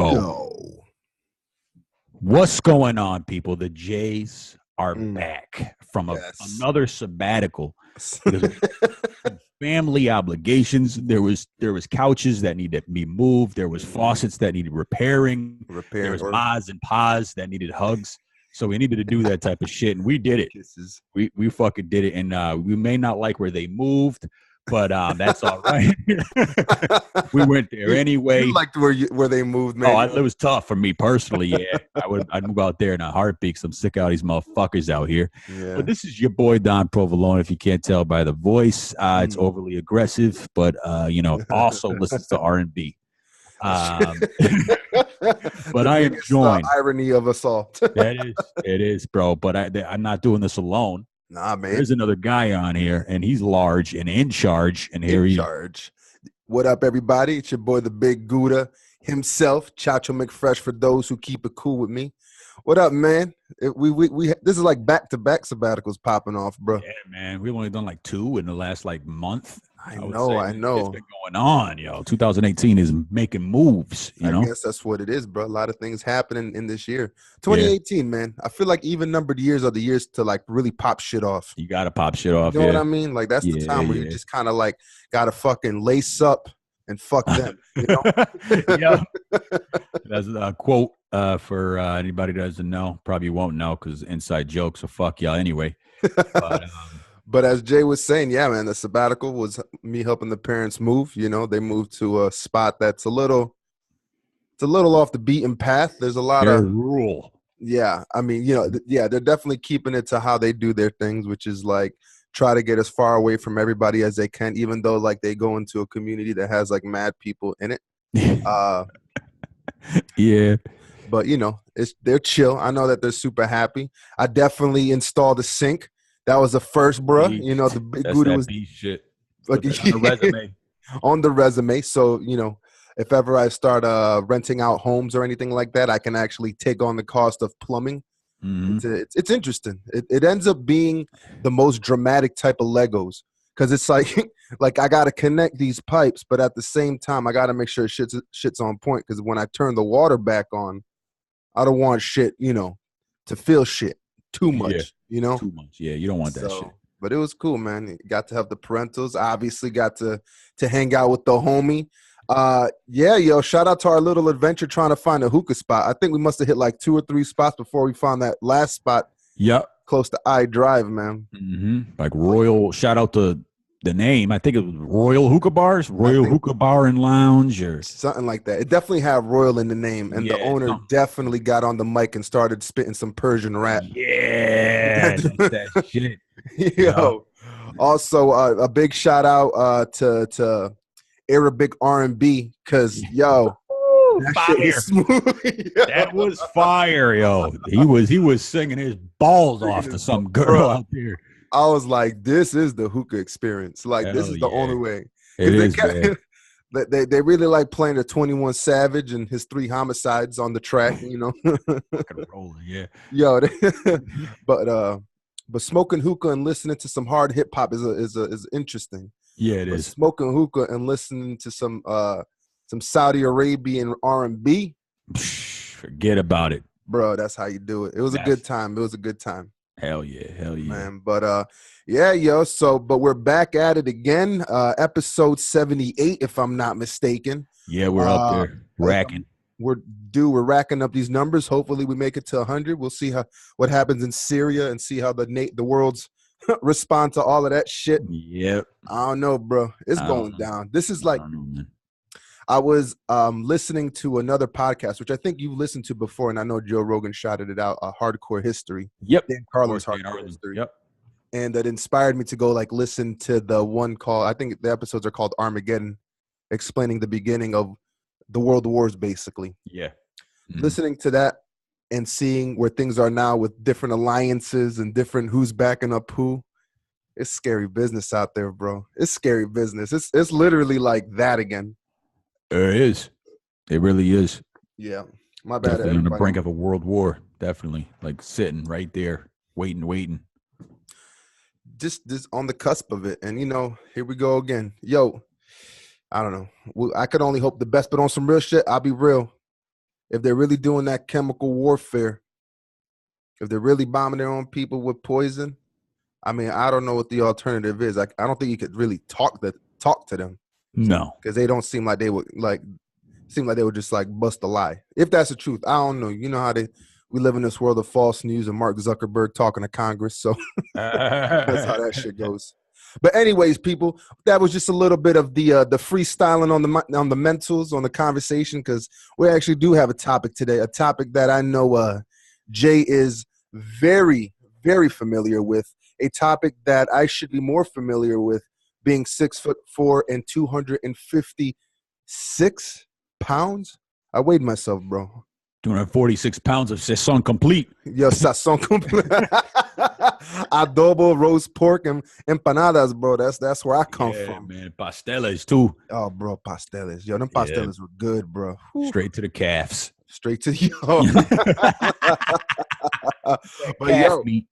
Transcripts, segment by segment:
go. Go. What's going on, people? The Jays are Mm. back from Yes. another sabbatical because we had family obligations. There was couches that needed to be moved. There was faucets that needed repairing. There was mas and pas that needed hugs. So we needed to do that type of shit, and we did it. Kisses. We fucking did it, and we may not like where they moved, but that's all right. We went there anyway. You liked where they moved, man. It was tough for me personally. Yeah, I'd move out there in a heartbeat. 'Cause I'm sick of all these motherfuckers out here. Yeah. But this is your boy Don Provolone. If you can't tell by the voice, it's overly aggressive, but also listens to R&B. But I am joined. Irony of us all. It is, bro. But I'm not doing this alone. Nah, man. There's another guy on here, and he's large and in charge. And here he is. What up, everybody? It's your boy, the Big Gouda himself, Chacho McFresh, for those who keep it cool with me. What up, man? This is like back-to-back sabbaticals popping off, bro. Yeah, man. We've only done like 2 in the last month. I know. It's been going on, yo. 2018 is making moves, you know? I guess that's what it is, bro. A lot of things happening in this year. 2018, man. I feel like even numbered years are the years to like really pop shit off. You got to pop shit off, You know what I mean? Like that's the time where you just kind of like got to fucking lace up and fuck them, you know? Yeah. That's a quote for anybody that doesn't know. Probably won't know because inside jokes, so fuck y'all anyway. But as Jay was saying, yeah, man, the sabbatical was me helping the parents move. You know, they moved to a spot that's a little off the beaten path. There's a lot of rural. Yeah, I mean, they're definitely keeping it to how they do their things, which is like try to get as far away from everybody as they can, even though like they go into a community that has like mad people in it. Yeah. But they're chill. I know that they're super happy. I definitely installed a sink. That was the first, bro. The Big Gouda was shit. Like, on the resume. On the resume. So, if ever I start renting out homes or anything like that, I can actually take on the cost of plumbing. Mm-hmm. It's interesting. It ends up being the most dramatic type of Legos because it's like I got to connect these pipes, but at the same time, I got to make sure shit's on point because when I turn the water back on, I don't want shit, to feel shit too much, Too much. Yeah, you don't want that shit. But it was cool, man. Got to have the parentals. Obviously got to hang out with the homie. Shout out to our little adventure trying to find a hookah spot. I think we must have hit like 2 or 3 spots before we found that last spot. Yep. Close to I Drive, man. Mm-hmm. Like Royal, shout out to the name. I think it was Royal Hookah Bars, Royal Hookah Bar and Lounge or something like that. It definitely had Royal in the name. And the owner definitely got on the mic and started spitting some Persian rap. Yeah. that shit. Yo. Also, a big shout out to Arabic R&B because that fire. Shit was smooth. That was fire, yo. He was singing his balls off to some girl out there. I was like, this is the hookah experience. Like, this is the only way. It is, man. They really like playing the 21 Savage and his 3 homicides on the track, Rolling, yeah. Yo, but smoking hookah and listening to some hard hip hop is interesting. Yeah, it is. Smoking hookah and listening to some Saudi Arabian R&B. Forget about it, bro. That's how you do it. It was a good time. Hell yeah, man. But but we're back at it again. Episode 78, if I'm not mistaken. Yeah, we're up there racking. We're racking up these numbers. Hopefully, we make it to 100. We'll see what happens in Syria and see how the world's respond to all of that shit. Yep. I don't know, bro. It's going down. This is like. I was listening to another podcast, which I think you've listened to before, and I know Joe Rogan shouted it out, Hardcore History. Yep. Dan Carlin's Hardcore History. Yep. And that inspired me to go listen to the one called, I think the episodes are called Armageddon, explaining the beginning of the world wars, basically. Yeah. Mm-hmm. Listening to that and seeing where things are now with different alliances and different who's backing up who. It's scary business out there, bro. It's scary business. It's literally like that again. It is. It really is. Yeah. My bad. Definitely on the brink of a world war. Definitely. Like sitting right there, waiting. Just on the cusp of it. And, here we go again. Yo, I don't know. I could only hope the best, but on some real shit, I'll be real. if they're really doing that chemical warfare, if they're really bombing their own people with poison, I mean, I don't know what the alternative is. I don't think you could really talk to them. No, because they don't seem like they would just like bust a lie. If that's the truth, I don't know. You know how we live in this world of false news and Mark Zuckerberg talking to Congress, so that's how that shit goes. But anyways, people, that was just a little bit of the freestyling on the mentals, on the conversation, because we actually do have a topic today, a topic that I know Jay is very, very familiar with, a topic that I should be more familiar with, being 6'4" and 256 pounds. I weighed myself, bro. 246 pounds of sazon complete. Yo, sazon complete. Adobo, roast pork, and empanadas, bro. That's where I come from. Man, pasteles too. Oh, bro, pasteles. Yo, them pasteles were good, bro. Whew. Straight to the calves. Straight to but yo, meat.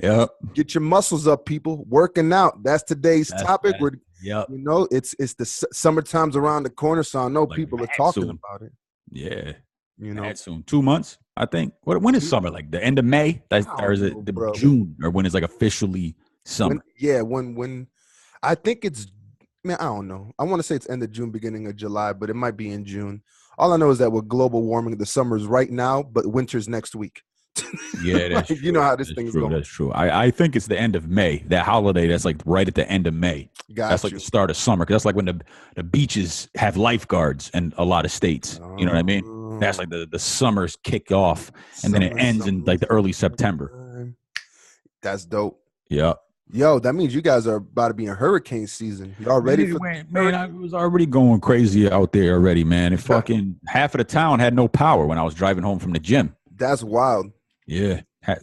Yep. Get your muscles up, people. Working out. That's today's topic. Yep. You know, it's the summertime's around the corner, so I know like people are talking about it. Yeah. You know, soon. 2 months, I think. When is summer? Like the end of May? Or is it June? Or when is like officially summer? When I think it's, man, I don't know. I want to say it's end of June, beginning of July, but it might be in June. All I know is that with global warming, the summer's right now, but winter's next week. Yeah, that's you know how this thing's going. That's true. I think it's the end of May. That holiday that's like right at the end of May. That's like the start of summer, because that's like when the beaches have lifeguards in a lot of states. You know what I mean? That's like the summers kick off, and then it ends in like the early September. That's dope. Yeah. Yo, that means you guys are about to be in hurricane season. Y'all ready for man, I was already going crazy out there already, man. And fucking half of the town had no power when I was driving home from the gym. That's wild. Yeah.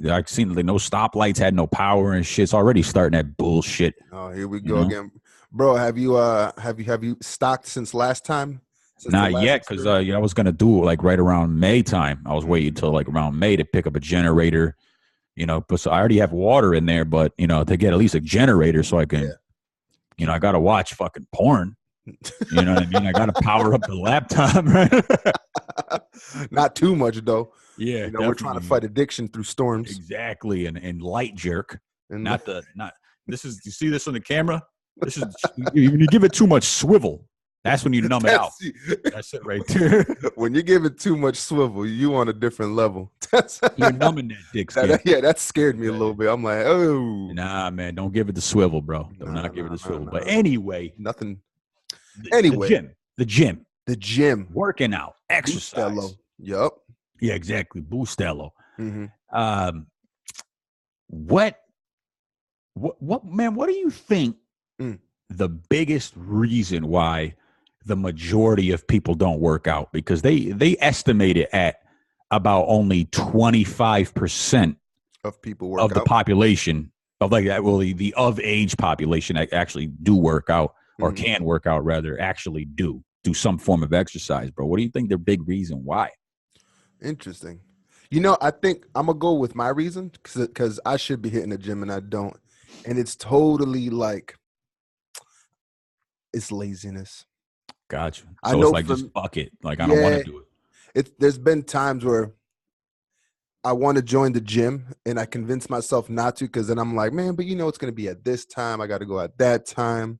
I've seen like no stoplights, had no power and shit. It's already starting that bullshit. Oh, here we go again. Bro, have you stocked since last time? Not yet, because I was gonna do it like right around May time. I was waiting till like around May to pick up a generator, you know. But so I already have water in there, but you know, to get at least a generator so I can, you know, I gotta watch fucking porn. You know what I mean? I gotta power up the laptop, right? Not too much though. Yeah, you know, we're trying to fight addiction through storms. Exactly, and light jerk, and not. This is, you see this on the camera. This is when you give it too much swivel. That's when you numb it out. That's it right there. When you give it too much swivel, you on a different level. You're numbing that dick. That scared me a little bit. I'm like, oh. Nah, man, don't give it the swivel, bro. Do not give it the swivel. But anyway. Nothing. Anyway. The gym. Working out. Exercise. Boostello. Yup. Yeah, exactly. Boostello. Mm-hmm. What, man, what do you think the biggest reason why the majority of people don't work out? Because they estimate it at about only 25% of people work of out. The population of like that, well, the of age population that actually do work out or can work out, rather, actually do some form of exercise, bro. What do you think the big reason why? Interesting. You know, I think I'm gonna go with my reason, because I should be hitting the gym and I don't, and it's totally like, it's laziness. Gotcha. So it's like, just fuck it. Like, I don't want to do it. There's been times where I want to join the gym and I convince myself not to, because then I'm like, man, but you know, it's going to be at this time. I got to go at that time.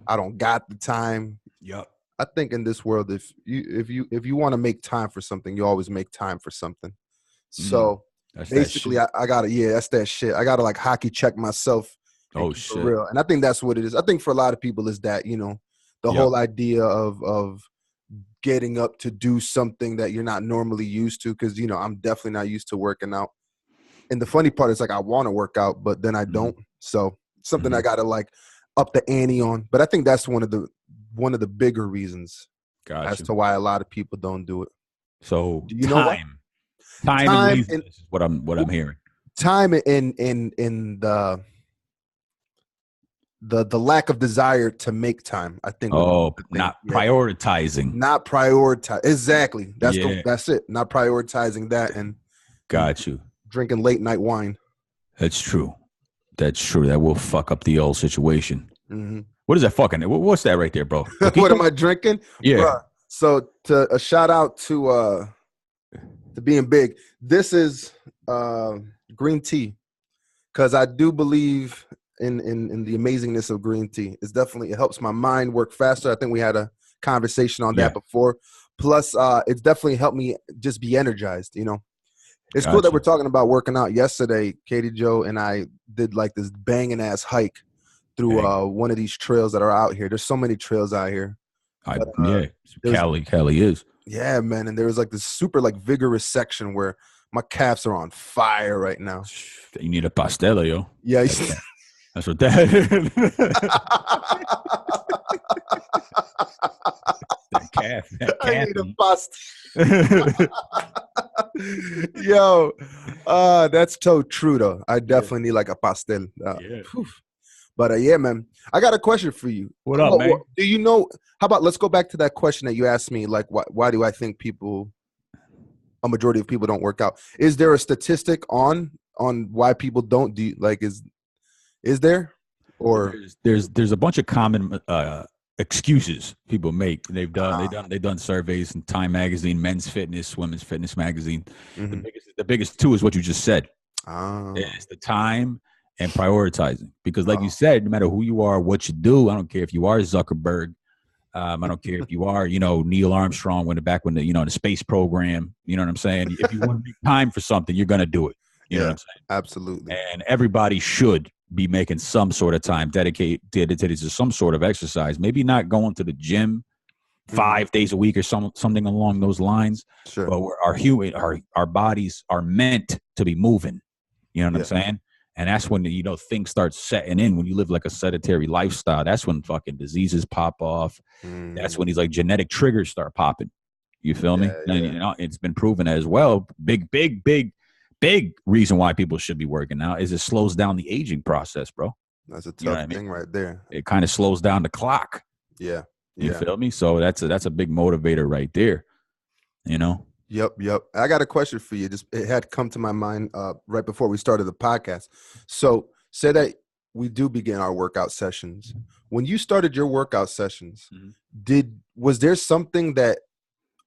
I don't got the time. Yep. I think in this world, if you want to make time for something, you always make time for something. So basically, I gotta, that's that shit. I gotta like hockey check myself. Oh shit. For real. And I think that's what it is. I think for a lot of people is that, you know, the whole idea of getting up to do something that you're not normally used to. Cause you know, I'm definitely not used to working out. And the funny part is like, I want to work out, but then I don't. So something I got to like up the ante on. But I think that's one of the bigger reasons as to why a lot of people don't do it. So do you know what? Time and laziness is what I'm hearing. Time in the lack of desire to make time, I think. Not prioritizing. Not prioritize. Exactly. That's it. Not prioritizing that, and got you. Drinking late night wine. That's true. That will fuck up the old situation. Mm-hmm. What is that fucking? What's that right there, bro? What am I drinking? Yeah. Bruh. So a shout out to to being big. This is green tea, because I do believe in the amazingness of green tea. It helps my mind work faster. I think we had a conversation on that before. Plus, it's definitely helped me just be energized, you know. It's cool that we're talking about working out. Yesterday, Katie Joe and I did like this banging ass hike through one of these trails that are out here. There's so many trails out here. Cali is. Yeah, man. And there was like this super like vigorous section where my calves are on fire right now. You need a pastela, yo. Yeah. That's what that that calf. I need a pasta. Yo, that's so true though. I definitely need like a pastel. But yeah, man, I got a question for you. What up, man? Do you know? How about let's go back to that question that you asked me? Like, why do I think a majority of people don't work out? Is there a statistic on why people don't do? Like, is there? Or there's a bunch of common excuses people make. They've done surveys in Time Magazine, Men's Fitness, Women's Fitness Magazine. Mm-hmm. The biggest two is what you just said. It's the time and prioritizing. Because like you said, no matter who you are, what you do, I don't care if you are Zuckerberg. I don't care if you are, Neil Armstrong the space program. You know what I'm saying? If you want to make time for something, you're going to do it. You know what I'm saying? Absolutely. And everybody should be making some sort of time dedicated to some sort of exercise. Maybe not going to the gym 5 days a week or something along those lines. Sure. But our bodies are meant to be moving. You know what I'm saying? And that's when things start setting in. When you live like a sedentary lifestyle, that's when fucking diseases pop off. That's when these like genetic triggers start popping. You feel me? And it's been proven as well. Big reason why people should be working out is it slows down the aging process, bro. That's a tough thing right there. It kind of slows down the clock. Yeah. You feel me? So that's a big motivator right there. Yep. I got a question for you. It had come to my mind right before we started the podcast. So say that we do begin our workout sessions. When you started your workout sessions, was there something that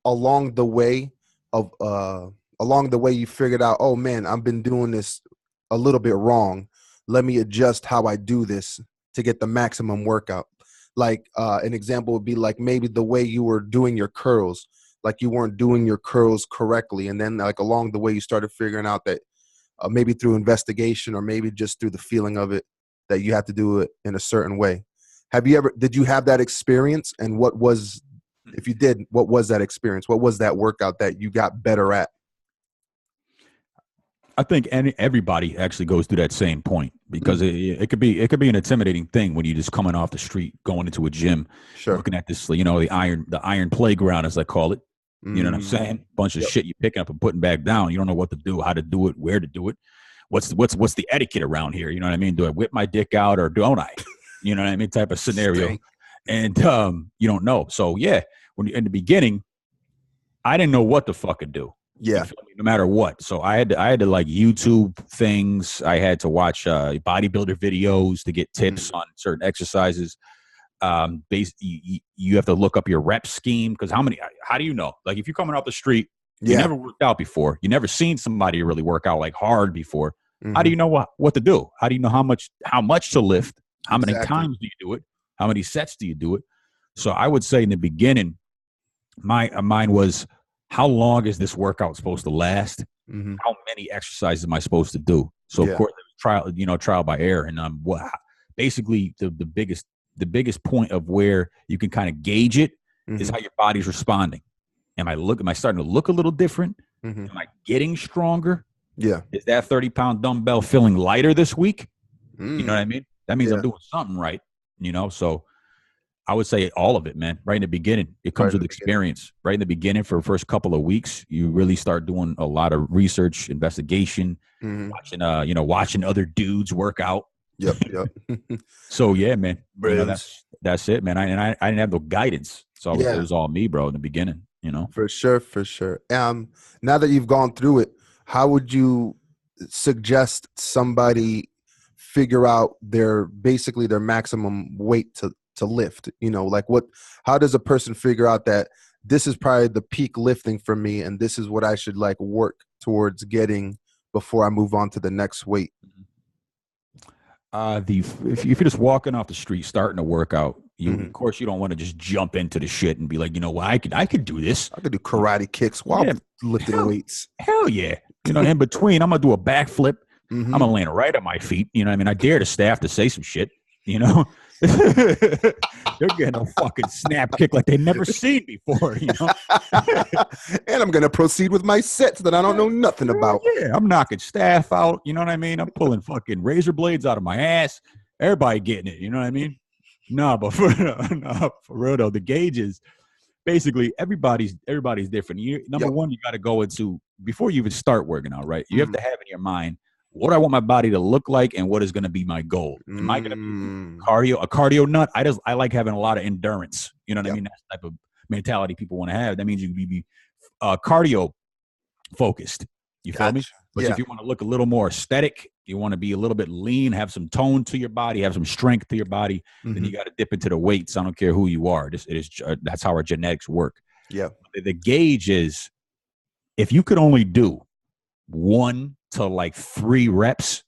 along the way you figured out, oh man, I've been doing this a little bit wrong. Let me adjust how I do this to get the maximum workout. Like an example would be like maybe the way you were doing your curls, like you weren't doing your curls correctly. And then like along the way you started figuring out that maybe through investigation or maybe just through the feeling of it, that you have to do it in a certain way. Did you have that experience? And if you did, what was that experience? What was that workout that you got better at? I think everybody actually goes through that same point because it could be an intimidating thing when you're just coming off the street, going into a gym, looking at this, the iron playground, as I call it. You know what I'm saying? Bunch of shit you're picking up and putting back down. You don't know what to do, how to do it, where to do it. What's the etiquette around here? You know what I mean? Do I whip my dick out or don't I? You know what I mean? Type of scenario. And you don't know. So yeah, when in the beginning, I didn't know what the fuck to do. Yeah. No matter what. So I had to like YouTube things. I had to watch bodybuilder videos to get tips on certain exercises. You have to look up your rep scheme because how do you know? Like if you're coming off the street, you never worked out before. You never seen somebody really work out like hard before. How do you know what to do? How do you know how much to lift? How many times do you do it? How many sets do you do it? So I would say in the beginning, mine was, how long is this workout supposed to last? How many exercises am I supposed to do? So of course, trial by error. And basically the biggest point of where you can kind of gauge it is how your body's responding. Am I starting to look a little different? Am I getting stronger? Yeah. Is that 30-pound dumbbell feeling lighter this week? You know what I mean? That means I'm doing something right. So I would say all of it, man. Right in the beginning, it comes with experience. Right in the beginning, for the first couple of weeks, you really start doing a lot of research, investigation, watching other dudes work out. Yep. So yeah, man. That's it, man. I didn't have no guidance, so it was all me, bro. In the beginning, For sure. Now that you've gone through it, how would you suggest somebody figure out their maximum weight to lift? How does a person figure out that this is probably the peak lifting for me, and this is what I should like work towards getting before I move on to the next weight? If you're just walking off the street starting a workout, of course you don't want to just jump into the shit and be like, well, I could do this. I could do karate kicks while lifting weights. Hell yeah. In between, I'm gonna do a backflip. I'm gonna land right at my feet. I dare the staff to say some shit. They're getting a fucking snap kick like they've never seen before. And I'm gonna proceed with my sets that I don't know nothing about. Yeah, I'm knocking staff out. You know what I mean? I'm pulling fucking razor blades out of my ass. Everybody getting it. You know what I mean? No, but for real though, the gauges. Basically, everybody's different. Number one, you got to go into before you even start working out, right? You have to have in your mind what I want my body to look like and what is going to be my goal. Am I going to be a cardio nut? I like having a lot of endurance. You know what I mean? That's the type of mentality people want to have. That means you can be cardio focused. You feel me? But if you want to look a little more aesthetic, you want to be a little bit lean, have some tone to your body, have some strength to your body, then you got to dip into the weights. I don't care who you are. That's how our genetics work. Yeah. The gauge is if you could only do 1 to like 3 reps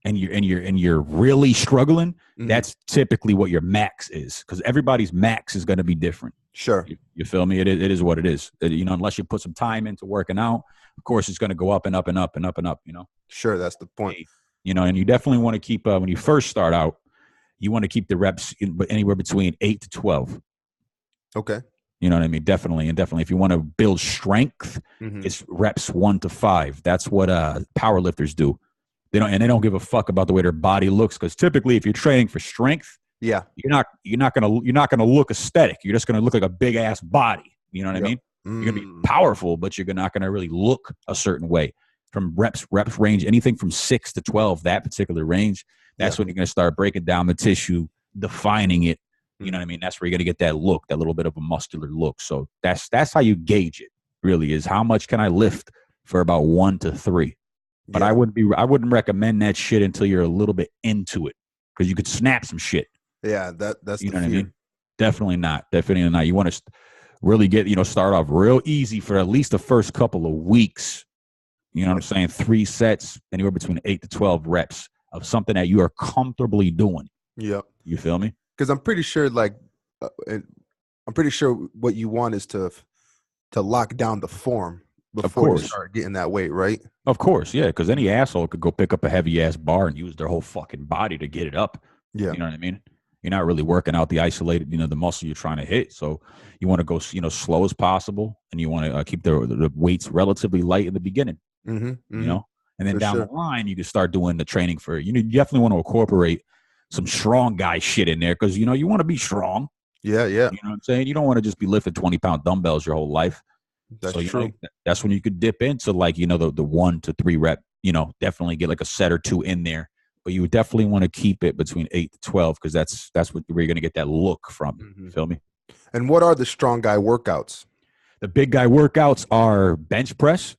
and you're really struggling, that's typically what your max is, because everybody's max is going to be different. Sure. You feel me? It is what it is. Unless you put some time into working out, of course, it's going to go up and up and up and up and up, Sure, that's the point. And you definitely want to keep, when you first start out, you want to keep the reps anywhere between 8 to 12. Okay. You know what I mean? Definitely. And definitely, if you want to build strength, it's reps 1 to 5. That's what power lifters do. They don't give a fuck about the way their body looks, because typically, if you're training for strength, you're not gonna look aesthetic. You're just gonna look like a big ass body. You know what I mean? You're gonna be powerful, but you're not gonna really look a certain way. From reps range, anything from 6 to 12, that particular range, that's when you're gonna start breaking down the tissue, defining it. You know what I mean? That's where you're gonna get that look, that little bit of a muscular look. So that's how you gauge it. Really, is how much can I lift for about 1 to 3. But I wouldn't recommend that shit until you're a little bit into it, because you could snap some shit. Yeah, that's you know what I mean. Definitely not. You want to really get start off real easy for at least the first couple of weeks. You know what I'm saying? 3 sets, anywhere between 8 to 12 reps of something that you are comfortably doing. Yeah, you feel me? Because I'm pretty sure, what you want is to lock down the form before you start getting that weight, right? Of course, yeah. Because any asshole could go pick up a heavy ass bar and use their whole fucking body to get it up. Yeah, you know what I mean. You're not really working out the isolated, the muscle you're trying to hit. So you want to go, slow as possible, and you want to keep the weights relatively light in the beginning. And then down the line, you can start doing the training for. You definitely want to incorporate some strong guy shit in there, because you want to be strong. Yeah. You know what I'm saying? You don't want to just be lifting 20-pound dumbbells your whole life. That's true. That's when you could dip into the 1 to 3 rep. Definitely get like a set or 2 in there. But you would definitely want to keep it between 8 to 12, because that's where you're going to get that look from. You feel me? And what are the strong guy workouts? The big guy workouts are bench press.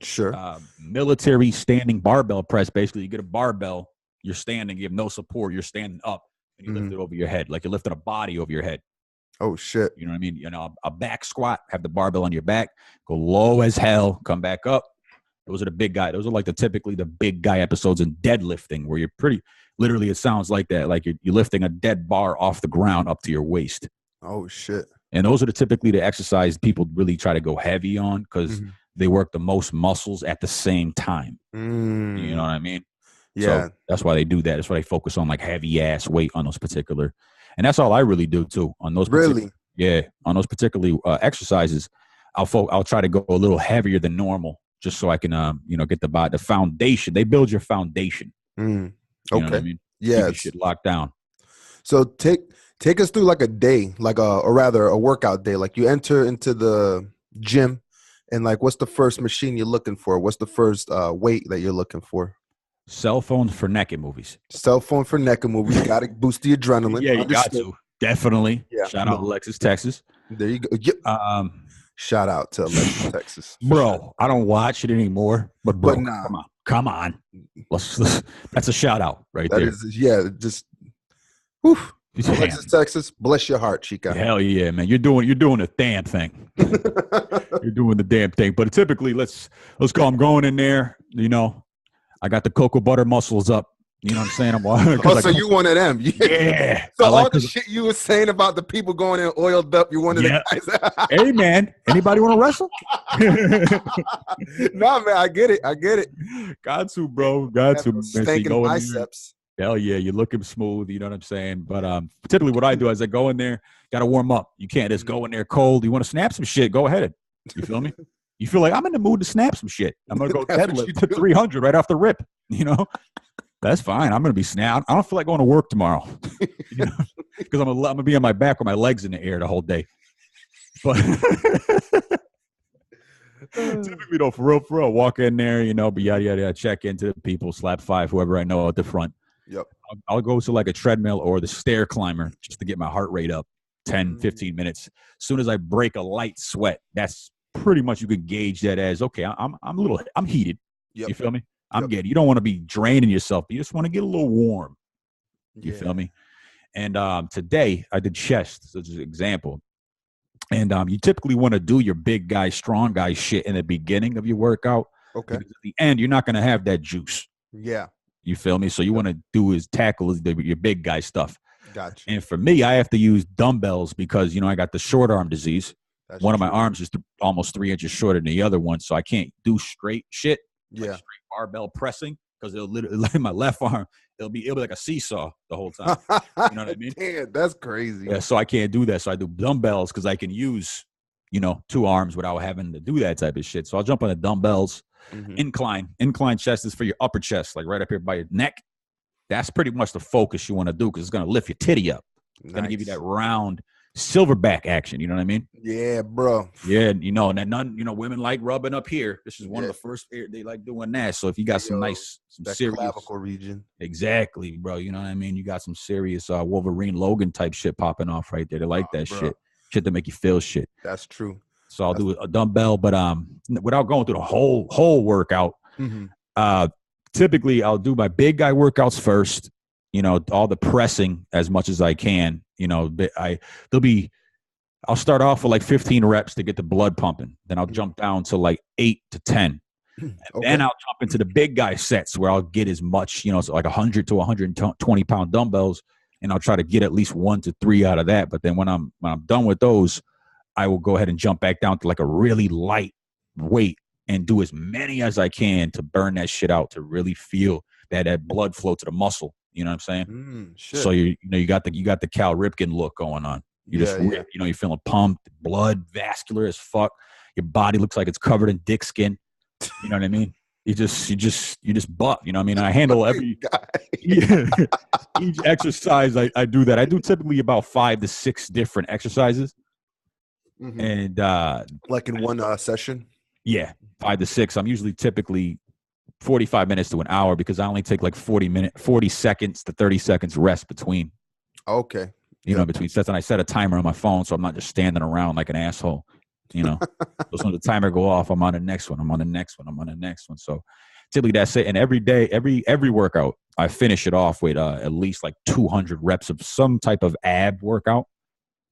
Sure. Military standing barbell press. Basically, you get a barbell, you're standing, you have no support, you're standing up, and you lift it over your head, like you're lifting a body over your head. Oh, shit. You know what I mean? A back squat, have the barbell on your back, go low as hell, come back up. Those are the big guy. Those are typically the big guy episodes in deadlifting, where you're literally, it sounds like that, like you're lifting a dead bar off the ground up to your waist. Oh, shit. And those are typically the exercise people really try to go heavy on, because they work the most muscles at the same time. You know what I mean? Yeah. So that's why they do that. That's why they focus on like heavy ass weight on those particular. And that's all I really do too on those. Really? Yeah. On those particular exercises, I'll try to go a little heavier than normal, just so I can, get the foundation. They build your foundation. Okay. You know what I mean? Yeah. Keep shit locked down. So take us through like a day, or rather a workout day. Like you enter into the gym, and like, what's the first machine you're looking for? What's the first weight that you're looking for? Cell phones for naked movies. Cell phone for naked movies. Got to boost the adrenaline. Yeah, you got to. Definitely. Yeah. Shout out Alexis, Texas. There you go. Yep. Shout out to Alexis, Texas. Bro, I don't watch it anymore. But nah. Come on. That's a shout out right there. Whew. Alexis, Texas, bless your heart, Chica. Hell yeah, man. You're doing the damn thing. You're doing the damn thing. But typically, let's go. I'm going in there, I got the cocoa butter muscles up. You know what I'm saying? So you one of them. Yeah. So all the shit you were saying about the people going in oiled up, you're one of the guys. Hey, man. Anybody want to wrestle? Nah, man. I get it. Got to, bro. Got to. Stinking biceps. Hell yeah. You're looking smooth. You know what I'm saying? But typically what I do is I go in there, got to warm up. You can't just go in there cold. You want to snap some shit, go ahead. You feel me? You feel like I'm in the mood to snap some shit. I'm going to go deadlift to 300 right off the rip. That's fine. I'm going to be snapped. I don't feel like going to work tomorrow because I'm going to be on my back with my legs in the air the whole day. But typically, though, for real, walk in there, but yada, yada, check into the people, slap 5, whoever I know at the front. Yep. I'll go to like a treadmill or the stair climber just to get my heart rate up 10, 15 minutes. As soon as I break a light sweat, that's pretty much you could gauge that as, okay, I'm heated. Yep. You feel me? I'm getting. You don't want to be draining yourself, but you just want to get a little warm. You feel me? And today I did chest as an example. And you typically want to do your big guy, strong guy shit in the beginning of your workout. Okay. Because at the end, you're not going to have that juice. Yeah. You feel me? So you want to do is tackle your big guy stuff. Gotcha. And for me, I have to use dumbbells because, I got the short arm disease. One of my arms is almost 3 inches shorter than the other one. So I can't do straight shit. Yeah. Like straight barbell pressing because it'll literally, like my left arm, it'll be like a seesaw the whole time. You know what I mean? Damn, that's crazy. Yeah, so I can't do that. So I do dumbbells because I can use, 2 arms without having to do that type of shit. So I'll jump on the dumbbells, incline chest is for your upper chest, like right up here by your neck. That's pretty much the focus you want to do because it's going to lift your titty up. It's going to give you that round silverback action. You know what I mean? Yeah, bro. Yeah, and then women like rubbing up here. This is one of the first they like doing that. So if you got some serious clavicle region, exactly, bro. You know what I mean? You got some serious Wolverine Logan type shit popping off right there. They like that shit to make you feel shit. That's true. So I'll do a dumbbell, but without going through the whole workout. Typically I'll do my big guy workouts first. All the pressing as much as I can. I'll start off with like 15 reps to get the blood pumping. Then I'll jump down to like 8 to 10. And then I'll jump into the big guy sets where I'll get as much, so like 100 to 120 pound dumbbells, and I'll try to get at least 1 to 3 out of that. But then when I'm done with those, I will go ahead and jump back down to like a really light weight and do as many as I can to burn that shit out, to really feel that blood flow to the muscle. You know what I'm saying? So you got the Cal Ripken look going on. You're feeling pumped, blood, vascular as fuck. Your body looks like it's covered in dick skin. You know what I mean? You just buff. You know what I mean? I handle each exercise. I do that. I do typically about 5 to 6 different exercises, and like in one session. Yeah, 5 to 6. I'm usually typically 45 minutes to an hour because I only take like 40 seconds to 30 seconds rest between. Okay. Between sets, and I set a timer on my phone so I'm not just standing around like an asshole. So when the timer go off, I'm on the next one. I'm on the next one. I'm on the next one. So typically that's it. And every day, every workout, I finish it off with at least like 200 reps of some type of ab workout.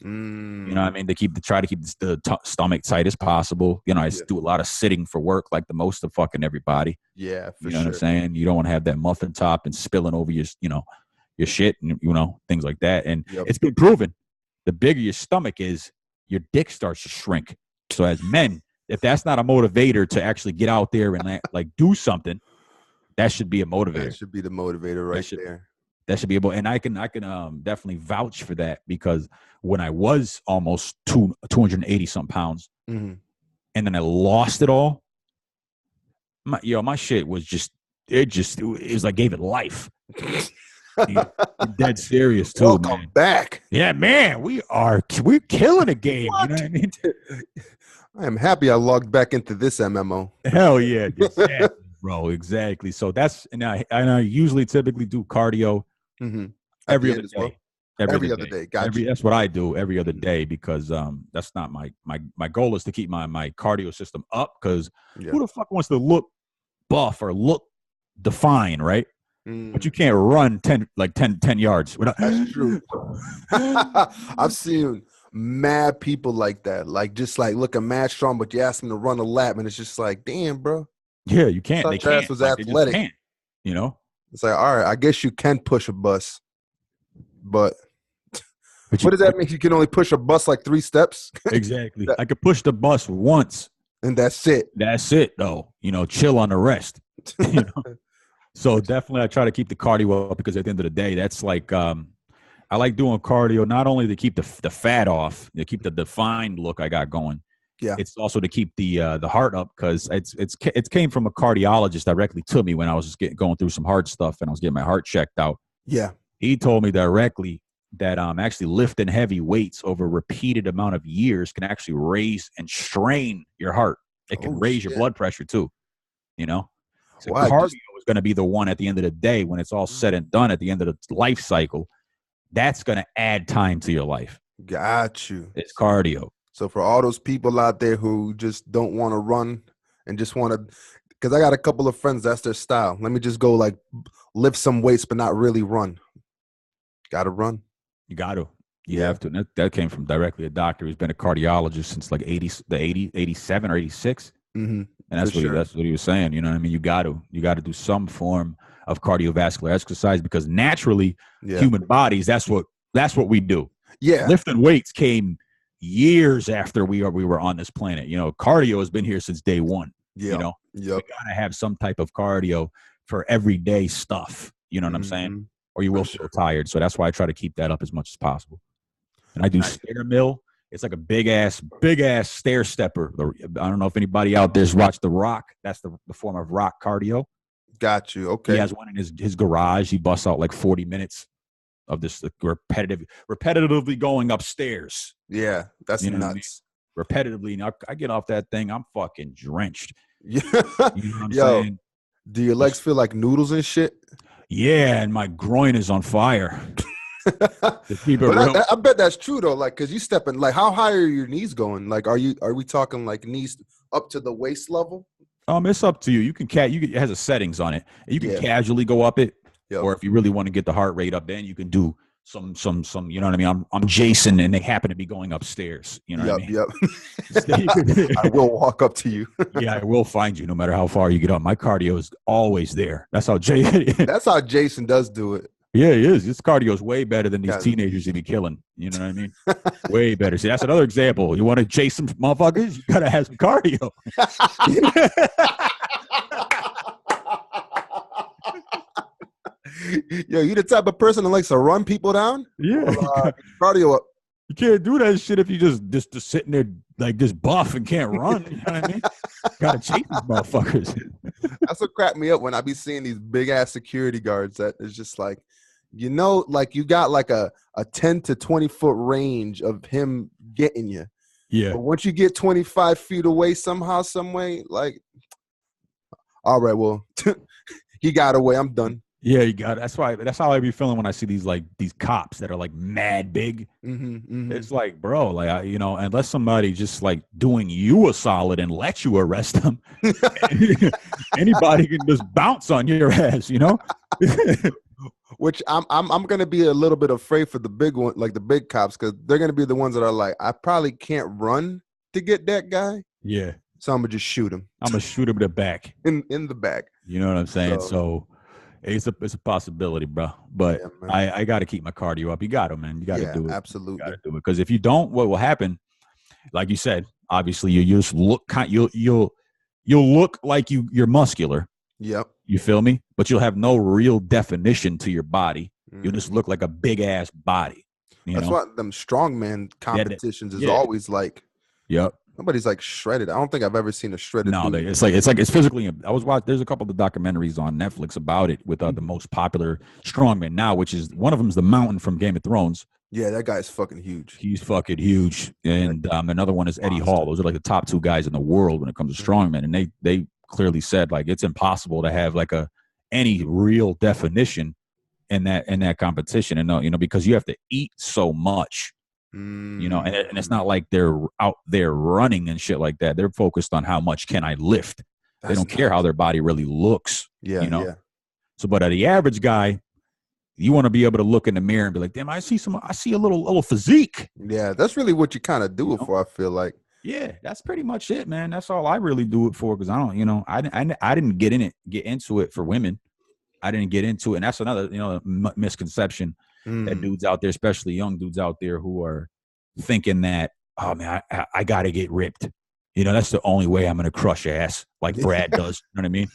You know what I mean? Try to keep the stomach tight as possible. I do a lot of sitting for work, like the most of fucking everybody. Yeah, for you know what I'm saying? You don't want to have that muffin top and spilling over your shit and things like that. And it's been proven, the bigger your stomach is, your dick starts to shrink. So as men, if that's not a motivator to actually get out there and like do something, that should be a motivator. That should be the motivator there. That should be able, and I can definitely vouch for that because when I was almost 280 something pounds, and then I lost it all, my shit was it was like gave it life. You're dead serious too. Welcome man. back. Yeah, man, we're killing the game. What? You know what I mean? I am happy I logged back into this MMO. Hell yeah, exactly, bro, exactly. So and I usually typically do cardio every other day. Well. Every other day. Gotcha. That's what I do every other day because that's not my goal is to keep my cardio system up because who the fuck wants to look buff or look defined, right? but you can't run 10 yards. That's true. I've seen mad people like that, like just like looking mad strong, but you ask them to run a lap, and it's just like, damn, bro. Yeah, you can't. They Your ass can't. was Like, they just athletic. can't. You know. It's like, all right, I guess you can push a bus, but what does that mean? You can only push a bus like 3 steps? Exactly. I could push the bus once. And that's it. That's it, though. You know, chill on the rest. You know? So definitely I try to keep the cardio up because at the end of the day, that's like I like doing cardio not only to keep the fat off, to keep the defined look I got going. Yeah. It's also to keep the heart up because it came from a cardiologist directly to me when I was just going through some heart stuff and I was getting my heart checked out. Yeah. He told me directly that actually lifting heavy weights over a repeated amount of years can actually raise and strain your heart. It can raise your blood pressure too, you know? So cardio is going to be the one at the end of the day when it's all said and done at the end of the life cycle. That's going to add time to your life. Got you. It's cardio. So for all those people out there who just don't want to run and just want to, because I got a couple of friends, that's their style. Let me just go like lift some weights, but not really run. Got to run. You got to. You have to. That came from directly a doctor who's been a cardiologist since like 87 or 86. Mm-hmm. And that's what he was saying. You know what I mean? You got to do some form of cardiovascular exercise because naturally human bodies, that's what we do. Yeah. Lifting weights came years after we were on this planet. You know, cardio has been here since day one. Yeah. You know, you got to have some type of cardio for everyday stuff. You know what I'm saying? Or you will feel tired. So that's why I try to keep that up as much as possible. And I do stair mill. It's like a big ass stair stepper. I don't know if anybody out there's watched The Rock. That's the form of rock cardio. Got you. Okay. He has one in his garage. He busts out like 40 minutes of this repetitively going upstairs. Yeah, that's nuts. I mean? Repetitively. Now I get off that thing, I'm fucking drenched. Yeah. You know what I'm saying? Do your legs feel like noodles and shit? Yeah, and my groin is on fire. I bet that's true though. Like, cause you stepping, like, how high are your knees going? Like, are we talking like knees up to the waist level? It's up to you. You can it has a settings on it. You can casually go up it, or if you really want to get the heart rate up, then you can do some. You know what I mean? I'm Jason, and they happen to be going upstairs. You know what I mean? Yep. I will walk up to you. Yeah, I will find you no matter how far you get up. My cardio is always there. That's how Jason does do it. Yeah, he is. His cardio is way better than these teenagers he be killing. You know what I mean? Way better. See, that's another example. You want to chase some motherfuckers? You got to have some cardio. Yo, you the type of person that likes to run people down? Yeah. Cardio up. You can't do that shit if you just sitting there like just buff and can't run. You know what I mean? Gotta chase these motherfuckers. That's what cracked me up when I be seeing these big ass security guards that is just like, you know, like you got like a 10 to 20 foot range of him getting you. Yeah. But once you get 25 feet away somehow, some way, like, all right, well, he got away. I'm done. Yeah, you got it. That's how I be feeling when I see these cops that are like mad big. It's like, bro, like unless somebody just like doing you a solid and let you arrest them, anybody can just bounce on your ass, you know. Which I'm gonna be a little bit afraid for the big one, like the big cops, because they're gonna be the ones that are like, I probably can't run to get that guy. Yeah. So I'm gonna just shoot him. I'm gonna shoot him in the back. In the back. You know what I'm saying? So it's a possibility, bro. But I got to keep my cardio up. You got to, man. You got to do it. Absolutely. You got to do it because if you don't, what will happen? Like you said, obviously you just look you'll look like you're muscular. Yep. You feel me? But you'll have no real definition to your body. You'll just look like a big ass body. That's why them strongman competitions is always like. Yep. Nobody's like shredded. I don't think I've ever seen a shredded. No, dude. it's physically. I was watching. There's a couple of documentaries on Netflix about it with the most popular strongman now, which is one of them is the Mountain from Game of Thrones. Yeah, that guy's fucking huge. He's fucking huge, and another one is Eddie Hall. Those are like the top 2 guys in the world when it comes to strongman, and they clearly said like it's impossible to have like any real definition in that competition, and because you have to eat so much. And it's not like they're out there running and shit like that. They're focused on how much can I lift. They don't care how their body really looks. Yeah. So, but the average guy, you want to be able to look in the mirror and be like, damn, I see a little physique. Yeah, that's really what you kind of do it for, I feel like. Yeah, that's pretty much it, man. That's all I really do it for, because I don't, I didn't get into it for women. I didn't get into it. And that's another, misconception that dudes out there, especially young dudes out there, who are thinking that, oh man, I got to get ripped. That's the only way I'm going to crush ass, like Brad does. You know what I mean?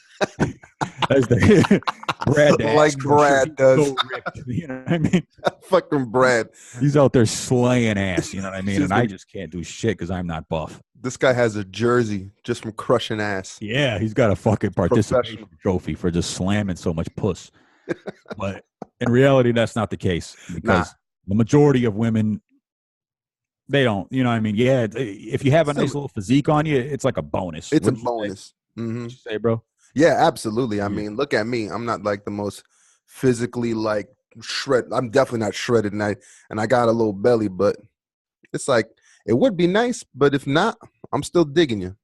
That's the Brad, like Brad does. So ripped, you know what I mean? Fucking Brad. He's out there slaying ass. You know what I mean? And I just can't do shit because I'm not buff. This guy has a jersey just from crushing ass. Yeah, he's got a fucking participation trophy for just slamming so much puss. But in reality, that's not the case, because the majority of women, they don't. You know what I mean? Yeah, if you have a nice little physique on you, it's like a bonus. It's a bonus. What'd you say, bro? Yeah, absolutely. I mean, look at me. I'm not like the most physically like shredded. I'm definitely not shredded, and I got a little belly, but it's like, it would be nice, but if not, I'm still digging you.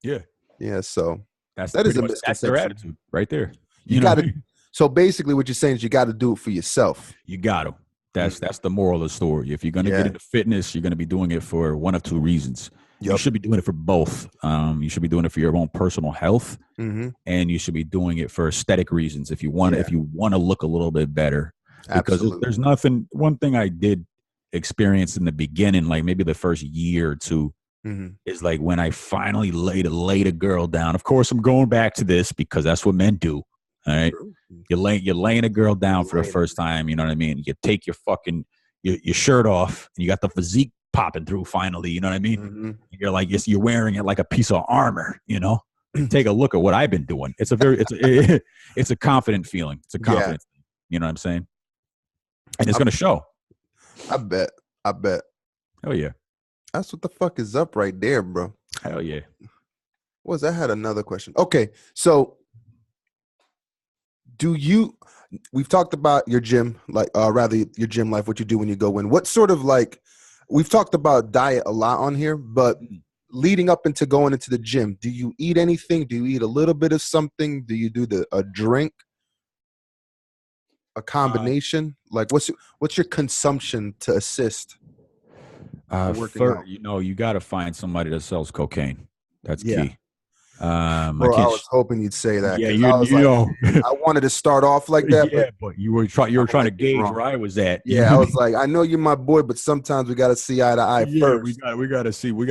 Yeah. Yeah. So that's a misconception. That's their attitude right there. You got to. So basically, what you're saying is you got to do it for yourself. You got to. That's the moral of the story. If you're going to get into fitness, you're going to be doing it for one of two reasons. Yep. You should be doing it for both. You should be doing it for your own personal health, and you should be doing it for aesthetic reasons. If you want to look a little bit better, because there's nothing. One thing I did experience in the beginning, like maybe the first year or two, is like when I finally laid a girl down. Of course, I'm going back to this because that's what men do. All right, you're laying a girl down for the first time. You know what I mean? You take your fucking your shirt off, and you got the physique popping through finally. You know what I mean? You're like, you're wearing it like a piece of armor. Take a look at what I've been doing. It's a confident feeling. It's a confident thing. You know what I'm saying? And it's gonna show. I bet. Hell yeah. That's what the fuck is up right there, bro. Hell yeah. I had another question. Okay, so we've talked about your gym, like rather your gym life, what you do when you go in. What sort of like, we've talked about diet a lot on here, but leading up into going into the gym, do you eat anything? Do you eat a little bit of something? Do you do a drink? A combination? Like what's your consumption to assist? Working out? You got to find somebody that sells cocaine. That's key. I was hoping you'd say that. Yeah, I wanted to start off like that. Yeah, but you were trying to gauge where I was at. Yeah, I was like, I know you're my boy, but sometimes we got to see eye to eye first. We got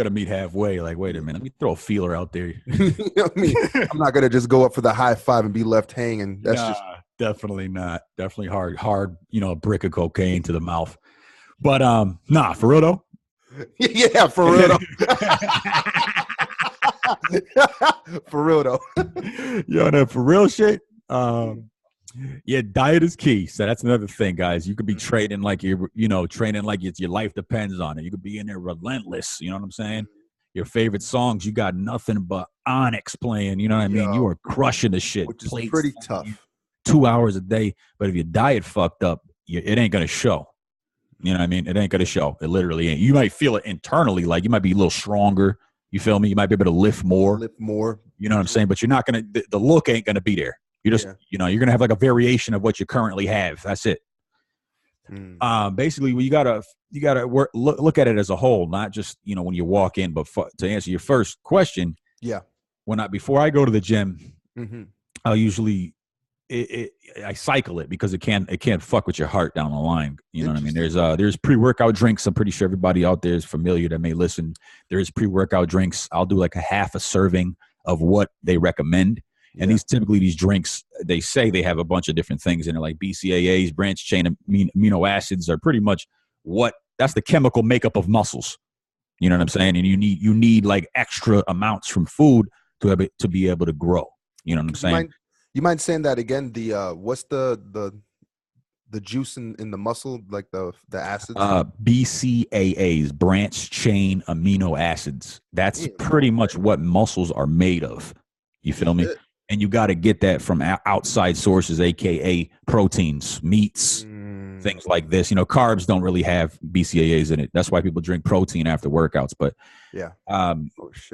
to meet halfway. Like, wait a minute, let me throw a feeler out there. You know what I mean? I'm not gonna just go up for the high five and be left hanging. That's definitely not. Definitely hard. A brick of cocaine to the mouth. But for real though. Yeah, for real though. For real though. No, for real shit. Diet is key. So that's another thing, guys. You could be training like your life depends on it. You could be in there relentless. You know what I'm saying? Your favorite songs, you got nothing but Onyx playing. You know what I mean? You are crushing the shit. Which is pretty tough. 2 hours a day. But if your diet fucked up, it ain't gonna show. You know what I mean? It ain't gonna show. It literally ain't. You might feel it internally, like you might be a little stronger. You feel me? You might be able to lift more. You know what I'm saying? But you're not going to – the look ain't going to be there. You just you're going to have like a variation of what you currently have. That's it. Basically, you got to look at it as a whole, not just, when you walk in. But to answer your first question, before I go to the gym, I'll usually I cycle it because it can't fuck with your heart down the line. You know what I mean? There's pre-workout drinks. I'm pretty sure everybody out there is familiar that may listen. There's pre-workout drinks. I'll do like a half a serving of what they recommend. And these drinks, they say they have a bunch of different things in it, like BCAAs, branched chain amino acids are pretty much that's the chemical makeup of muscles. You know what I'm saying? And you need like extra amounts from food to be able to grow. You know what I'm saying? You mind saying that again? What's the juice in the muscle, like the acids? BCAAs, branched chain amino acids. That's pretty much what muscles are made of. You feel me? And you got to get that from outside sources, aka proteins, meats, things like this. Carbs don't really have BCAAs in it. That's why people drink protein after workouts. But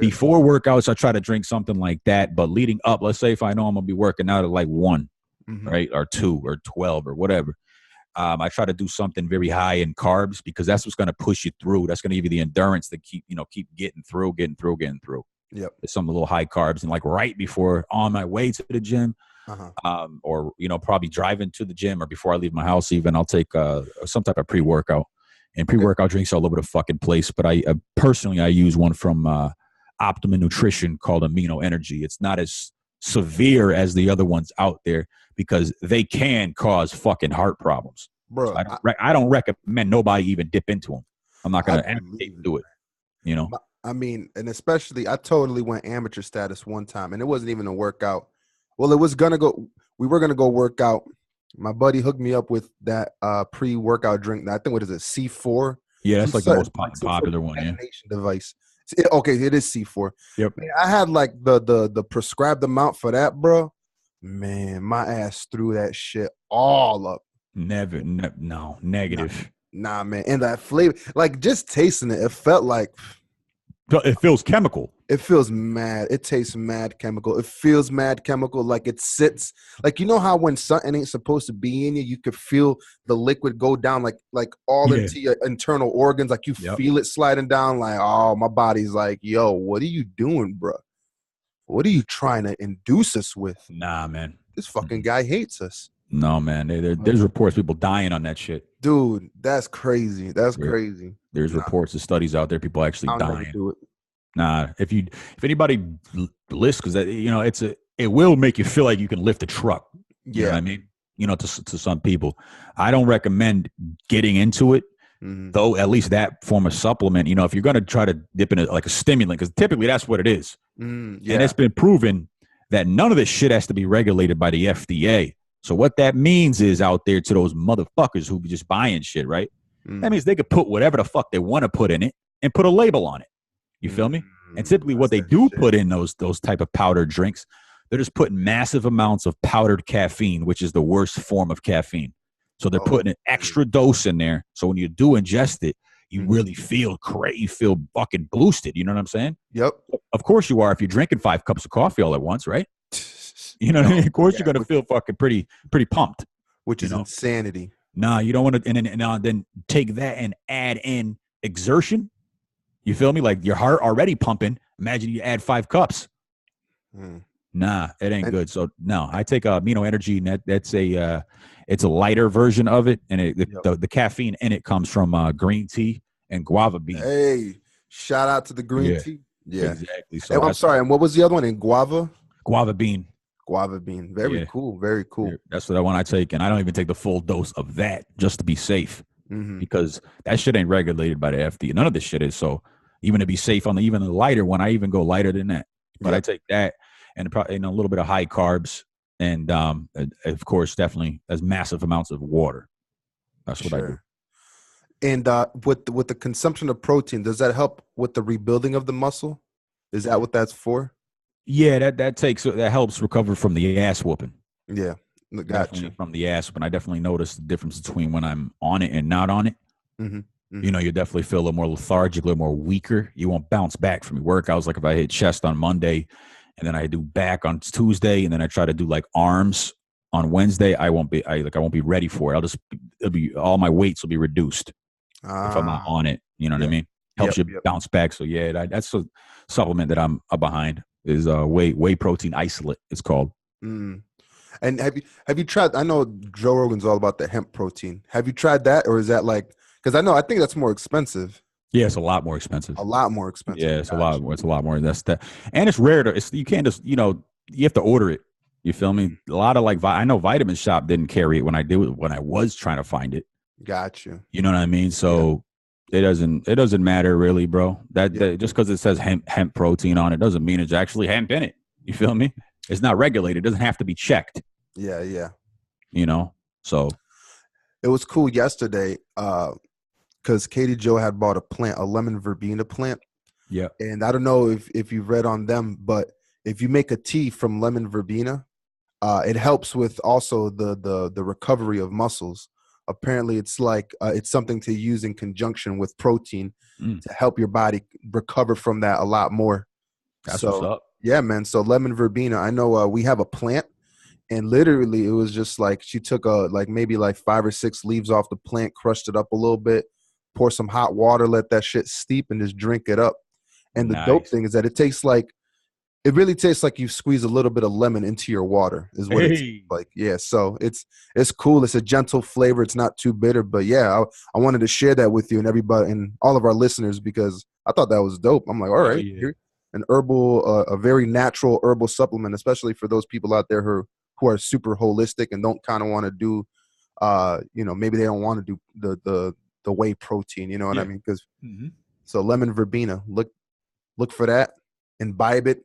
before workouts, I try to drink something like that. But leading up, let's say if I know I'm gonna be working out at like 1, right? Or 2 or 12 or whatever. I try to do something very high in carbs because that's what's going to push you through. That's going to give you the endurance to keep getting through. Yep. It's some a little high carbs, and like right before on my way to the gym, or probably driving to the gym or before I leave my house, even I'll take some type of pre-workout. And pre-workout drinks all over the fucking place. But I personally use one from Optimum Nutrition called Amino Energy. It's not as severe as the other ones out there because they can cause fucking heart problems. Bro, So I don't recommend nobody even dip into them. I'm not going to advocate do it. I mean, and especially I totally went amateur status one time, and it wasn't even a workout. Well, we were gonna go work out. My buddy hooked me up with that pre-workout drink. I think what is it, C4? Yeah, that's like the most popular one. Yeah, device. Okay, it is C4. Yep. Man, I had like the prescribed amount for that, bro. Man, my ass threw that shit all up. No, negative. Nah, man, and that flavor, like just tasting it felt like. It feels chemical. It feels mad. It tastes mad chemical. It feels mad chemical. Like it sits. Like how when something ain't supposed to be in you could feel the liquid go down like all into your internal organs. Like you feel it sliding down. Like, oh, my body's like, yo, what are you doing, bro? What are you trying to induce us with? Nah, man. This fucking guy hates us. No, man. There's reports people dying on that shit. Dude, that's crazy. That's crazy. There's reports of studies out there, people actually dying. Never do it. Nah, if anybody lists, because it will make you feel like you can lift a truck. You know what I mean? To some people, I don't recommend getting into it. Though at least that form of supplement, if you're going to try to dip in like a stimulant, because typically that's what it is. And it's been proven that none of this shit has to be regulated by the FDA. So what that means is out there to those motherfuckers who be just buying shit, right? That means they could put whatever the fuck they want to put in it and put a label on it. You feel me? And typically what they do put in those type of powdered drinks, they're just putting massive amounts of powdered caffeine, which is the worst form of caffeine. So they're putting an extra dose in there. So when you do ingest it, you really feel great. You feel fucking boosted. You know what I'm saying? Yep. Of course you are if you're drinking 5 cups of coffee all at once, right? You know what I mean? Of course you're going to feel fucking pretty pumped. Which is insanity. Nah, you don't want to and then take that and add in exertion. You feel me? Like your heart already pumping. Imagine you add 5 cups. Nah, it ain't good. So no, I take Amino Energy, and that's it's a lighter version of it, and the caffeine in it comes from green tea and guava bean. Hey, shout out to the green tea. Yeah, exactly. So I'm sorry. And what was the other one? In guava bean. Guava bean. Very cool. Very cool. That's the one I take, and I don't even take the full dose of that just to be safe, because that shit ain't regulated by the FDA. None of this shit is. So even to be safe on even the lighter one, I even go lighter than that. But I take that and probably a little bit of high carbs, and of course, definitely as massive amounts of water. That's what I do. And with the consumption of protein, does that help with the rebuilding of the muscle? Is that what that's for? Yeah, that helps recover from the ass whooping. Yeah, gotcha. From the ass whooping, I definitely notice the difference between when I'm on it and not on it. You definitely feel a little more lethargic, a little more weaker. You won't bounce back from your workouts. Like if I hit chest on Monday, and then I do back on Tuesday, and then I try to do like arms on Wednesday, I won't be ready for it. All my weights will be reduced if I'm not on it. You know what I mean? Helps you bounce back. So yeah, that's a supplement that I'm behind. Is whey protein isolate. It's called. And have you tried? I know Joe Rogan's all about the hemp protein. Have you tried that, or is that like? Because I think that's more expensive. Yeah, it's a lot more expensive. A lot more expensive. Yeah, it's a lot more. It's a lot more. That's that, and it's rare to. You can't just you have to order it. You feel me? A lot of I know Vitamin Shop didn't carry it when I was trying to find it. Got you. You know what I mean? So it doesn't matter really, bro. That just because it says hemp protein on it doesn't mean it's actually hemp in it. You feel me? It's not regulated. It doesn't have to be checked. Yeah. So it was cool yesterday. Because Katie Joe had bought a lemon verbena plant. Yeah. And I don't know if you've read on them, but if you make a tea from lemon verbena, it helps with also the recovery of muscles. Apparently, it's like it's something to use in conjunction with protein to help your body recover from that a lot more. That's what's up. Yeah, man. So lemon verbena, I know we have a plant, And literally, it was just like she took maybe 5 or 6 leaves off the plant, crushed it up a little bit, pour some hot water, let that shit steep, and just drink it up. And the dope thing is that it really tastes like you squeeze a little bit of lemon into your water, is what it tastes like. Yeah, so it's cool. It's a gentle flavor. It's not too bitter, but yeah, I wanted to share that with you and everybody and all of our listeners because I thought that was dope. I'm like, all right, here, an herbal, a very natural herbal supplement, especially for those people out there who are super holistic and don't kind of want to do, maybe they don't want to do the whey protein. You know what I mean? Because so lemon verbena, look for that, imbibe it.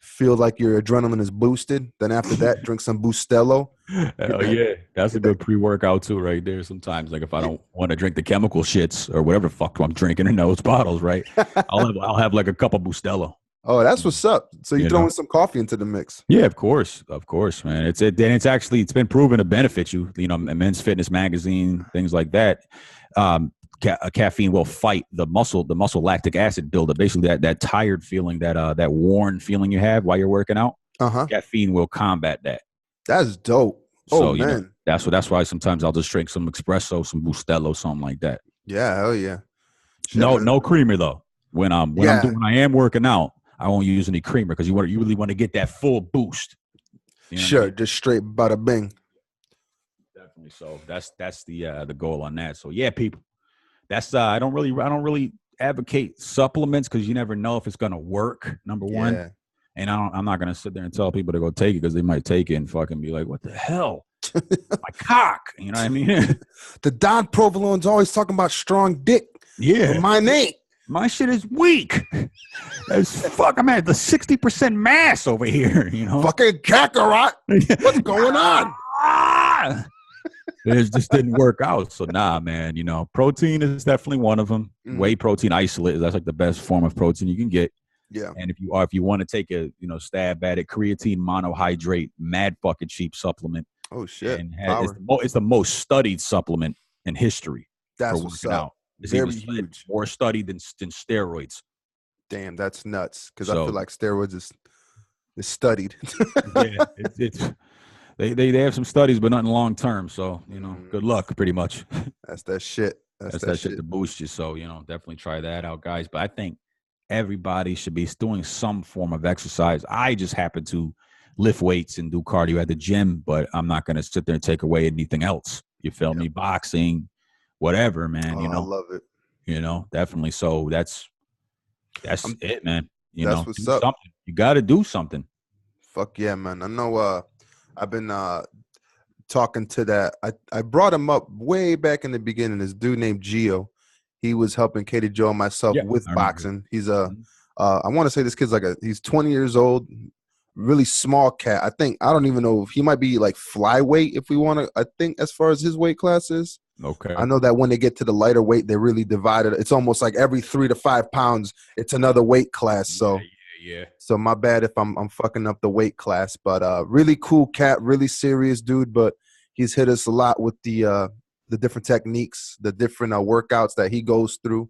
Feel like your adrenaline is boosted. Then after that, drink some Bustelo. Hell yeah. That's a good pre-workout too right there sometimes. Like if I don't want to drink the chemical shits or whatever the fuck I'm drinking in those bottles, right? I'll have like a cup of Bustelo. Oh, that's what's up. So you throwing some coffee into the mix. Yeah, of course, man. It's been proven to benefit you. Men's Fitness magazine, things like that. Caffeine will fight the muscle lactic acid buildup. Basically, that tired feeling, that worn feeling you have while you're working out. Caffeine will combat that. That's dope. So, man, that's why sometimes I'll just drink some espresso, some Bustelo, something like that. Yeah, hell yeah. No creamer though. When I am working out, I won't use any creamer because you really want to get that full boost. You know just straight bada bing. Definitely. So that's the goal on that. So yeah, people. That's I don't really advocate supplements because you never know if it's gonna work. Number one, and I'm not gonna sit there and tell people to go take it because they might take it and fucking be like, "What the hell, my cock?" You know what I mean? The Don Provolone's always talking about strong dick. Yeah, mine ain't. My shit is weak. As fuck, I'm at the 60% mass over here. You know, fucking Kakarot. What's going on? It just didn't work out. So man, protein is definitely one of them. Whey protein isolate, that's like the best form of protein you can get. Yeah. And if you want to take a stab at it, creatine monohydrate, mad fucking cheap supplement. Oh shit. And it's the most studied supplement in history. That's what's up. It's very huge. More studied than steroids. Damn, that's nuts. Because I feel like steroids is studied. Yeah, it's They have some studies, but nothing long term. So good luck, pretty much. That's that shit. That's that shit to boost you. So definitely try that out, guys. But I think everybody should be doing some form of exercise. I just happen to lift weights and do cardio at the gym, but I'm not going to sit there and take away anything else. You feel me? Boxing, whatever, man. I love it. Definitely. So that's it, man. That's what's up. Something. You got to do something. Fuck yeah, man. I know. I've been talking to that. I brought him up way back in the beginning. This dude named Gio. He was helping Katie Joe and myself with boxing. He's I want to say this kid's he's 20 years old, really small cat. I don't even know if he might be like flyweight if we want to. I think as far as his weight class is. Okay. I know that when they get to the lighter weight, they're really divided. It's almost like every 3 to 5 pounds, it's another weight class. So. Yeah. So my bad if I'm fucking up the weight class, but really cool cat, really serious dude. But he's hit us a lot with the different techniques, the different workouts that he goes through.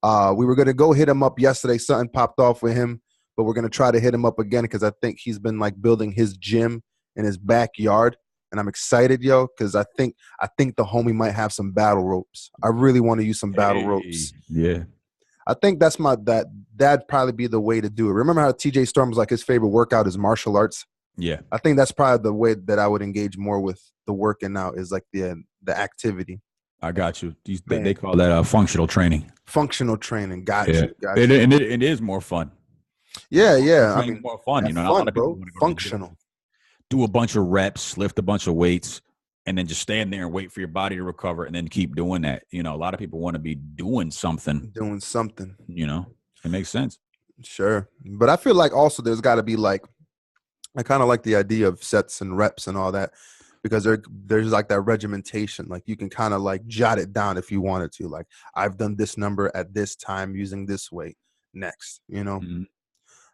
We were gonna go hit him up yesterday. Something popped off with him, but we're gonna try to hit him up again because I think he's been building his gym in his backyard, and I'm excited, because I think the homie might have some battle ropes. I really want to use some battle ropes. Yeah. I think that'd probably be the way to do it. Remember how TJ Storm was his favorite workout is martial arts? Yeah. I think that's probably the way that I would engage more with the working out is the activity. I got you. They call that functional training. Functional training. Got you. It is more fun. Yeah. I mean, more fun. Fun, a lot of people functional. Do a bunch of reps, lift a bunch of weights, and then just stand there and wait for your body to recover and then keep doing that. A lot of people want to be doing something. It makes sense. Sure. But I feel also there's got to be I kind of like the idea of sets and reps and all that because there's that regimentation. You can kind of jot it down if you wanted to. I've done this number at this time using this weight next, Mm-hmm.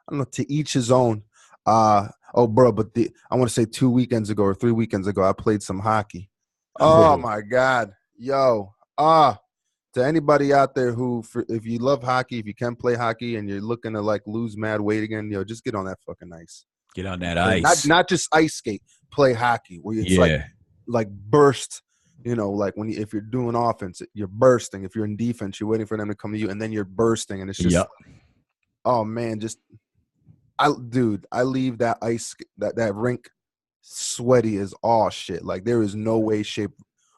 I don't know, to each his own. But I want to say 2 weekends ago or 3 weekends ago, I played some hockey. Oh my God. To anybody out there if you love hockey, if you can play hockey and you're looking to lose mad weight again, just get on that fucking ice. Get on that ice. Not just ice skate. play hockey, where it's like burst. You know, like if you're doing offense, you're bursting. If you're in defense, you're waiting for them to come to you, and then you're bursting, and it's just, oh man, I leave that that rink sweaty as all shit. Like there is no way, shape,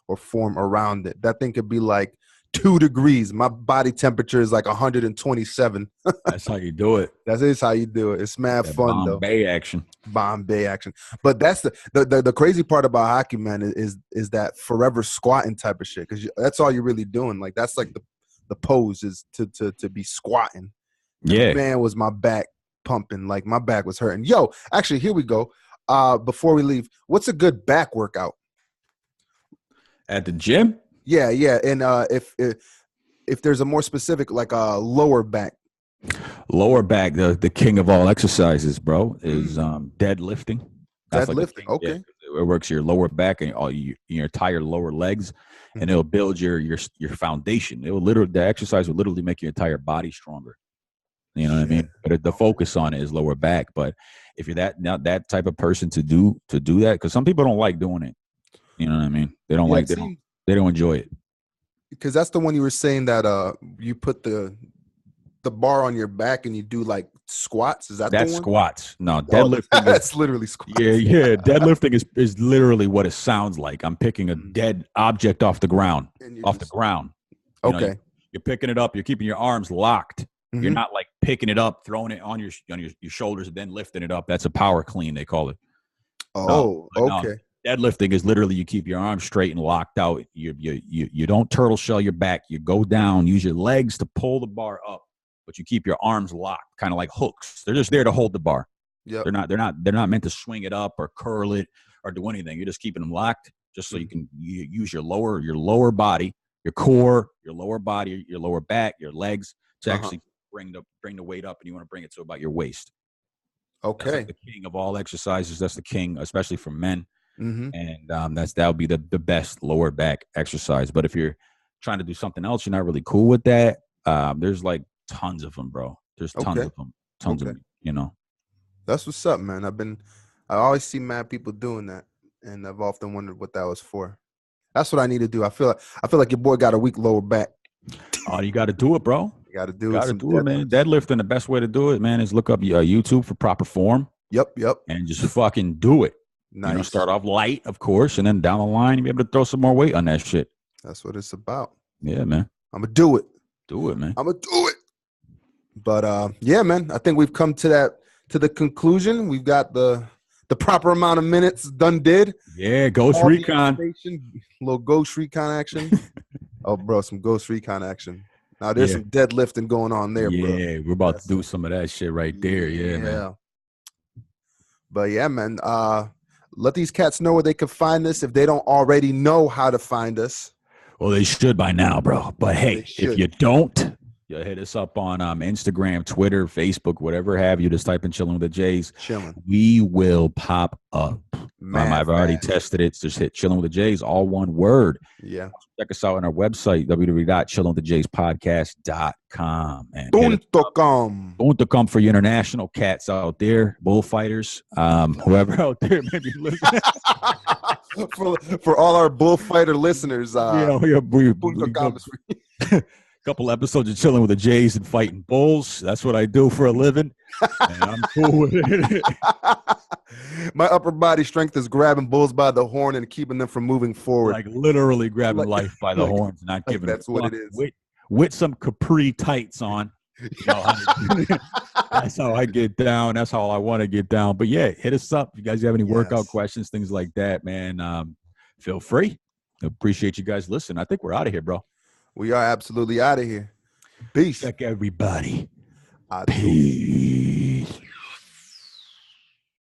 or form around it. That thing could be like 2 degrees. My body temperature is like 127. That's how you do it. That is how you do it. It's mad fun though. Bombay action. But that's the crazy part about hockey, man, is that forever squatting type of shit. Because that's all you're really doing. Like that's like the pose is to be squatting. And man, was my back pumping. Like my back was hurting. Yo, actually, here we go. Before we leave, what's a good back workout? At the gym? Yeah. And if there's a more specific, like a lower back. Lower back, the king of all exercises, bro, is deadlifting. That's deadlifting, like okay. Yeah, it works your lower back and all your entire lower legs, and it'll build your foundation. It will the exercise will literally make your entire body stronger. You know what I mean? But the focus on it is lower back. But if you're that type of person to do that, because some people don't like doing it. You know what I mean? They don't they don't enjoy it. Because that's the one you were saying that you put the bar on your back and you do like squats. Is that's the one? Squats? No, deadlifting. That's literally squats. Yeah. Deadlifting is literally what it sounds like. I'm picking a dead object off the ground. Okay. You're picking it up. You're keeping your arms locked. You're not like picking it up, throwing it on your shoulders, and then lifting it up. That's a power clean, they call it. Oh, okay. No, deadlifting is literally you keep your arms straight and locked out. You don't turtle shell your back. You go down, use your legs to pull the bar up, but you keep your arms locked, kind of like hooks. They're just there to hold the bar. Yeah. They're not meant to swing it up or curl it or do anything. You're just keeping them locked, just so you can use your lower body, your core, your lower body, your lower back, your legs to actually bring the weight up, and you want to bring it to about your waist. Okay. That's like the king of all exercises. That's the king, especially for men. And that would be the best lower back exercise. But if you're trying to do something else, you're not really cool with that. There's like tons of them, bro. There's tons of them. Tons of them, you know. That's what's up, man. I always see mad people doing that, and I've often wondered what that was for. That's what I need to do. I feel like your boy got a weak lower back. Oh, you got to do it, bro. You got to do it, man. Deadlifting, the best way to do it, man, is look up YouTube for proper form. Yep. And just fucking do it. Nice. You know, start off light, of course, and then down the line, you'll be able to throw some more weight on that shit. That's what it's about. Yeah, man. I'm going to do it. Do it, man. I'm going to do it. But, yeah, man, I think we've come to the conclusion. We've got the proper amount of minutes done did. Yeah, Ghost Recon. Little Ghost Recon action. Oh, bro, some Ghost Recon action. Now, there's some deadlifting going on there, bro. Yeah, we're about to do some of that shit right there. Yeah, man. But, yeah, man, let these cats know where they can find us if they don't already know how to find us. Well, they should by now, bro. But, hey, if you don't, you hit us up on Instagram, Twitter, Facebook, whatever have you. Just type in Chilling with the Jays. Chilling. We will pop up. I've already tested it. Just hit Chilling with the Jays, all one word. Yeah. Check us out on our website, www.chillingwiththejayspodcast.com. .com for your international cats out there, bullfighters, whoever out there may be listening. for all our bullfighter listeners, couple episodes of Chilling with the Jays and fighting bulls. That's what I do for a living, and I'm cool with it. My upper body strength is grabbing bulls by the horn and keeping them from moving forward. Like literally grabbing life by the horns, not giving that's what it is. With some capri tights on. You know, that's how I get down. That's how I want to get down. But yeah, hit us up. If you guys have any workout questions, things like that, man, feel free. Appreciate you guys listening. I think we're out of here, bro. We are absolutely out of here. Peace. Check everybody. Peace.